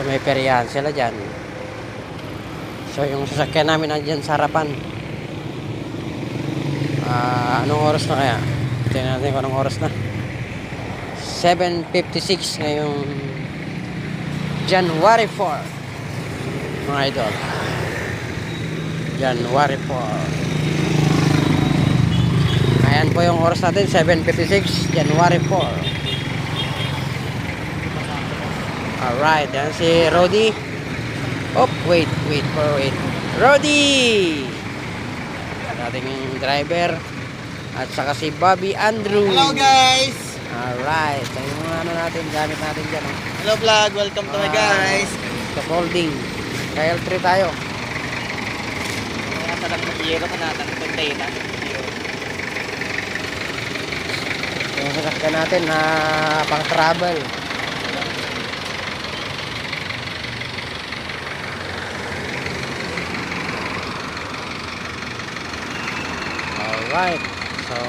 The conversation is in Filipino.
So may peryahan sila dyan. So yung sasakyan namin andyan sa harapan. Anong oras na kaya? Tingnan natin kung anong oras na. 7:56 ngayong January 4, mga idol. January 4. Ayan po yung oras natin, 7:56 January 4. Alright, yan si Rody. Oh, wait. Rody! Ating driver. At saka si Bobby Andrew. Hello guys! Alright, so yung mga ano natin, gamit natin dyan. Oh. Hello vlog, welcome to my guys. Sa folding. Kyle 3 tayo. Kaya talang mag-iero ka natin ng container. Yung sasakyan natin na pang travel. Alright, so